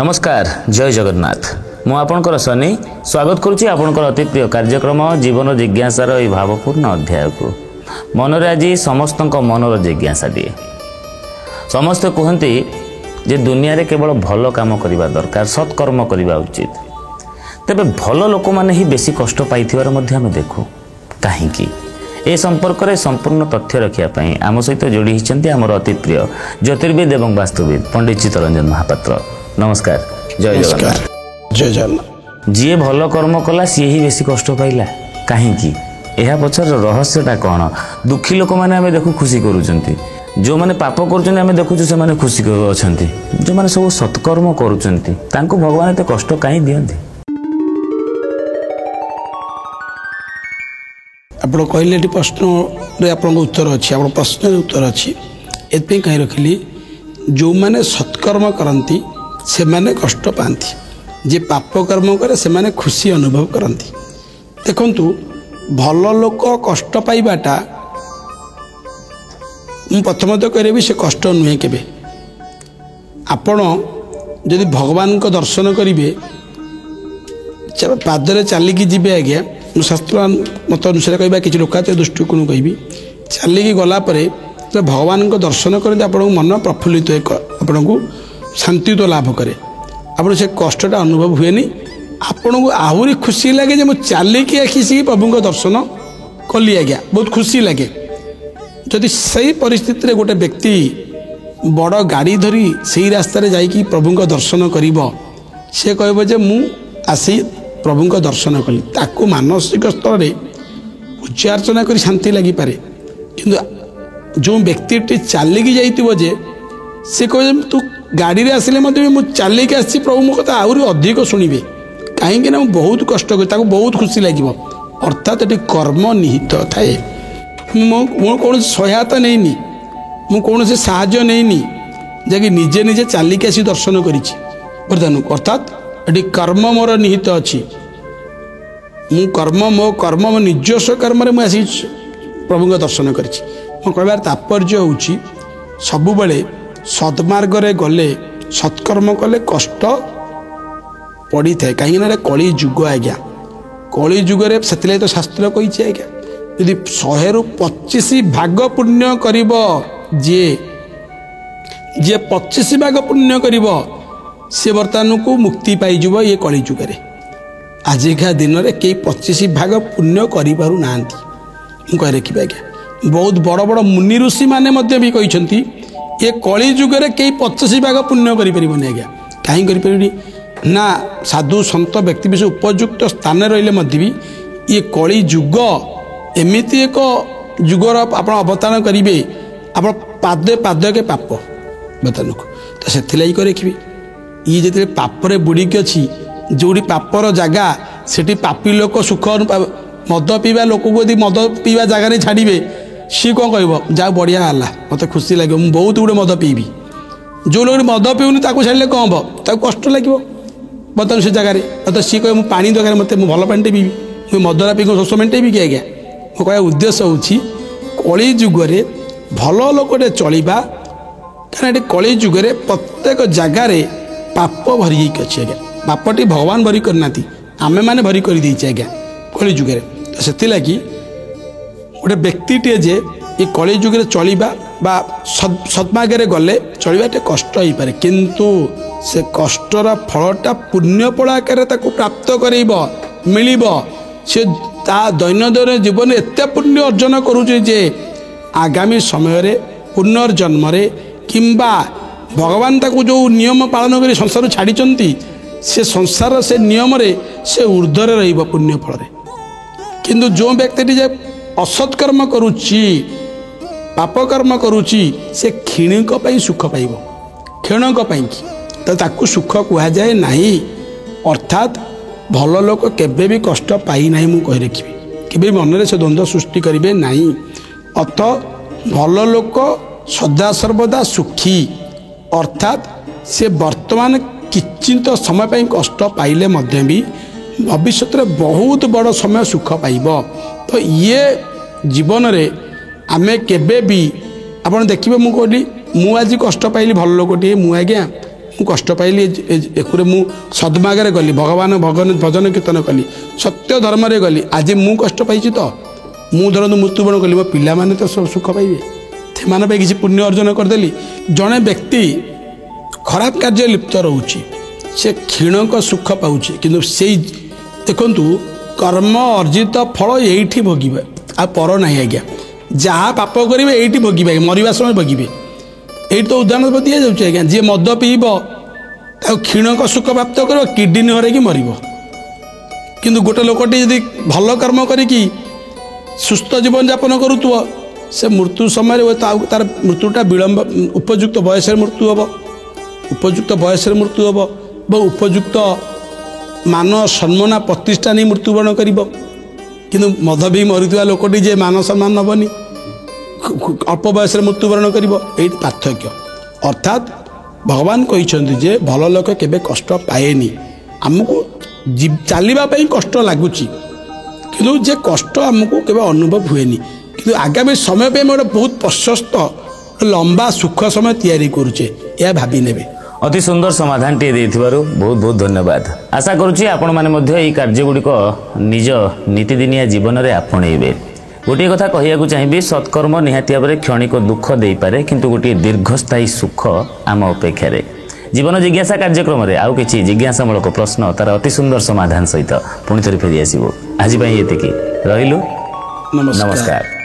नमस्कार जय जगन्नाथ मु आपणकर सनी स्वागत करुच्ची आपणकर अति प्रिय कार्यक्रम जीवन जिज्ञासार यह भावपूर्ण अध्याय को मनरे आज समस्त मनर जिज्ञासा दिए। समस्ते कहते जे दुनिया रे केवल भल काम करने दरकार सत्कर्म करने उचित। तेबे भल लोक मैंने ही बेसी कष्ट पाई आम देखू कहीं ए संपर्क में संपूर्ण तथ्य रखापी आम सहित जोड़ी होती आमर अति प्रिय ज्योतिर्विद एवं वास्तुविद पंडित चित्तरंजन महापात्र। नमस्कार जय जगन्नाथ। जय जगन्नाथ। जी भल कर्म कला सी ही बेसी कष्ट पाइला कहीं यह पचर रहस्यटा कौन? दुखी लोक मैंने आम देखू खुशी करुँच जो मैंने पाप कर देखु से खुशी अच्छा जो मैंने सब सत्कर्म कर भगवान एत कष्ट कहीं दिखती? आप कहले प्रश्न आप उत्तर अच्छी आप प्रश्न उत्तर अच्छी एपी कहीं रखिली जो मैंने सत्कर्म करती से माने कष्ट पाती जे पाप कर्म करे से माने खुशी अनुभव करती। देखंतु भल लोक कष्ट पाइबाटा मु प्रथमतः कह से कष्ट नुहे के आपण जदि भगवान को दर्शन करेंगे पादरे चलिकी जी आज्ञा शास्त्र मत अनुसार कह कि लोकाचार दृष्टिकोण कहि चलिकी गलापर भगवान को दर्शन करते आप मन प्रफुल्लित आपन को शांति तो लाभ करे आप से कष्टा अनुभव हुए आपन को आहरी खुशी लगे जे मुझे चलिकी आखिसी प्रभु दर्शन कली आज्ञा बहुत खुशी लगे। जदि सही परिस्थिति रे गोटे व्यक्ति बड़ गाड़ी धरी से रास्तार जाकि प्रभु दर्शन करिब से कहब जे मु आसी प्रभु दर्शन कली ताकू मानसिक स्तर में पूजा अर्चना कर शांति लगी पारे। किंतु जो व्यक्ति चलिकी जाइए जे से कहे तू गाड़ी रे आसिले मुझे चलिकी आसी प्रभु मो कथा आहरी अधिक शुणे कहीं बहुत कष्ट कर बहुत खुशी लगे। अर्थात ये कर्म निहित थाए मु कौन सहायता नहीं मु कौन से साहाय्य नहीं जैकि निजे निजे चलिकी आसी दर्शन करी अर्थात ये कर्म मोर निहित अच्छी मो कर्म मो निजस्व कर्म मुझे प्रभु दर्शन कर कहबार तात्पर्य हूँ सबु बेले सद्मार्ग रे गले सत्कर्म कले कष्ट पड़ी थाए कहीं कली जुग आज्ञा कली जुगे से तो शास्त्र कही आज्ञा यदि 100 ରୁ 25 भाग पुण्य करिब जे 25 भाग पुण्य करिब से बर्तमान को मुक्ति पाइब ये कली जुगे। आजिका दिन में कई 25 भाग पुण्य करू ना कह रखी आज्ञा बहुत बड़ बड़ मुनि ऋषि मैंने भी कहते ये कली जुगे कई 25 भाग पुण्य करें आज्ञा कहीं करें ना साधु सत व्यक्ति विशेष उपयुक्त स्थान रही भी ये कली जुग एमती एक जुगर आप अवतारण करेंगे आप पादे पाद के पाप बर्तमान को तो से रखी ये जो पापरे बुड़ीकी अच्छी जो पापर जगह से पापी लोक सुख मद पीवा लोक को यदि मद पीवा जगह छाड़े सी कौन कह जा बढ़िया है मत खुशी लगे मुझे बहुत गुड़े मद पीबी जो लोग मद पीऊनी छाड़े कौन हम कष्ट लगे बर्तमान से जगह मतलब सी कह पा दरकार मत भल पानी पीबी मुझे मदरा पी शोष मेटेबी कि आज्ञा मो कह उद्देश्य हूँ कली जुगे भल लोकटे चलवा कहीं कली जुगे प्रत्येक जगार पाप भरी अच्छी आज्ञा पापटी भगवान भरी करना आमे मैंने भरी कर आज्ञा कली जुगे तो से गोटे व्यक्तिटे जे ये कली जुगे चलवा सद्मार्गे गले चलवाटे कष्ट हो पारे किंतु से कष्टर फलटा पुण्य फल आकार प्राप्त कर मिल से दैनंदिन जीवन एत पुण्य अर्जन करुचे आगामी समय पुनर्जन्म किंबा भगवान ताको जो नियम पालन कर संसार छाड़ी से संसार से नियम से ऊर्ध्वर रही पुण्य फल किंतु जो व्यक्ति जे असत्कर्म करुच्ची पाप कर्म करुच्ची से क्षणिक सुख पाइब क्षणक तो ताकू सुख कहुए ना अर्थात भल लोक केबे भी कष्ट पाई ना मु कह रखी केबे मन से द्वंद्व सृष्टि करेंगे ना अत भल लोक सदा सर्वदा सुखी अर्थात से वर्तमान किंचित समय पर कष्ट पाइले मध्य भी भविष्य में बहुत बड़ समय सुख पाइब। तो ये जीवन रे आमे केबे भी आपन देखिबे मु कहली मु आज कष्ट पाइली भल लोकटे मु आज्ञा ମୁଁ କଷ୍ଟ ପାଇଲି ଏକୁରେ ମୁଁ ସଦ୍ମାର୍ଗରେ ଗଲି ଭଗବାନ ଭଜନ କୀର୍ତ୍ତନ କଲି ସତ୍ୟ ଧର୍ମରେ ଗଲି ଆଜି ମୁଁ କଷ୍ଟ ପାଇଛି ତ ମୁଁ ଧରନ୍ତୁ ମୃତ୍ୟୁବରଣ କଲି ମୋ ପିଲାମାନେ ତ ସବୁ ସୁଖ ପାଇବେ ସେମାନଙ୍କ ପାଇଁ କିଛି ପୁଣ୍ୟ ଅର୍ଜନ କରିଦେଲି। ଜଣେ ବ୍ୟକ୍ତି ଖରାପ କାର୍ଯ୍ୟରେ ଲିପ୍ତ ରହୁଛି ସେ କ୍ଷୀଣଙ୍କ ସୁଖ ପାଉଛି କିନ୍ତୁ ସେଇ ଦେଖନ୍ତୁ କର୍ମ ଅର୍ଜିତ ଫଳ ଏଇଠି ଭୋଗିବେ ଆଉ ପର ନାହିଁ ଆଜ୍ଞା। ଯାହା ପାପ କରିବେ ଏଇଠି ଭୋଗିବେ ମରିବା ସମୟ ଭୋଗିବେ। ଏଇଠି ତ ଉଦାହରଣ ଦିଆଯାଉଛି ଆଜ୍ଞା ଯିଏ ମଦ ପିଇବ ତାକୁ କ୍ଷୀଣଙ୍କ ସୁଖ ପ୍ରାପ୍ତ କରିବ କିଡ଼ନୀ ହରେଇକି ମରିବ। କିନ୍ତୁ ଗୋଟେ ଲୋକଟି ଯଦି ଭଲ କର୍ମ କରିକି ସୁସ୍ଥ ଜୀବନଯାପନ କରୁଥିବ ସେ ମୃତ୍ୟୁ ସମୟରେ ତାର ମୃତ୍ୟୁଟା ବିଳମ୍ବ ଉପଯୁକ୍ତ ବୟସରେ ମୃତ୍ୟୁ ହେବ ଏବଂ ଉପଯୁକ୍ତ ମାନ ସମ୍ମାନ ପ୍ରତିଷ୍ଠା ନେଇ ମୃତ୍ୟୁବରଣ କରିବ। କିନ୍ତୁ ମଦ ପିଇ ମରୁଥିବା ଲୋକଟି ଯେ ମାନ ସମ୍ମାନ ନେବନି ଅଳ୍ପ ବୟସରେ ମୃତ୍ୟୁବରଣ କରିବ ଏଇଠି ପାର୍ଥକ୍ୟ। ଅର୍ଥାତ୍ ଭଗବାନ କହିଛନ୍ତି ଯେ ଭଲ ଲୋକ କେବେ କଷ୍ଟ ପାଏନି। ଆମକୁ ଚାଲିବା ପାଇଁ କଷ୍ଟ ଲାଗୁଛି କିନ୍ତୁ ଯେ କଷ୍ଟ ଆମକୁ କେବେ ଅନୁଭବ ହୁଏନି। କିନ୍ତୁ ଆଗାମୀ ସମୟ ପାଇଁ ଆମେ ଗୋଟେ ବହୁତ ପ୍ରଶସ୍ତ ଲମ୍ବା ସୁଖ ସମୟ ତିଆରି କରୁଛେ ଏହା ଭାବି ନେବେ। ଅତି ସୁନ୍ଦର ସମାଧାନଟିଏ ଦେଇଥିବାରୁ ବହୁତ ବହୁତ ଧନ୍ୟବାଦ। ଆଶା କରୁଛି ଆପଣମାନେ ମଧ୍ୟ ଏହି କାର୍ଯ୍ୟଗୁଡ଼ିକ ନିଜ ନୀତିଦିନିଆ ଜୀବନରେ ଆପଣେଇବେ। ଗୋଟିଏ କଥା କହିବାକୁ ଚାହିଁବି ସତ୍କର୍ମ ନିହାତି ଭାବରେ କ୍ଷଣିକ ଦୁଃଖ ଦେଇପାରେ କିନ୍ତୁ ଗୋଟିଏ ଦୀର୍ଘସ୍ଥାୟୀ ସୁଖ ଆମ ଅପେକ୍ଷାରେ। ଜୀବନ ଜିଜ୍ଞାସା କାର୍ଯ୍ୟକ୍ରମରେ ଆଉ କିଛି ଜିଜ୍ଞାସାମୂଳକ ପ୍ରଶ୍ନ ତାର ଅତି ସୁନ୍ଦର ସମାଧାନ ସହିତ ପୁଣି ଥରେ ଫେରି ଆସିବୁ। ଆଜି ପାଇଁ ଏତିକି ରହିଲୁ। ନମସ୍କାର।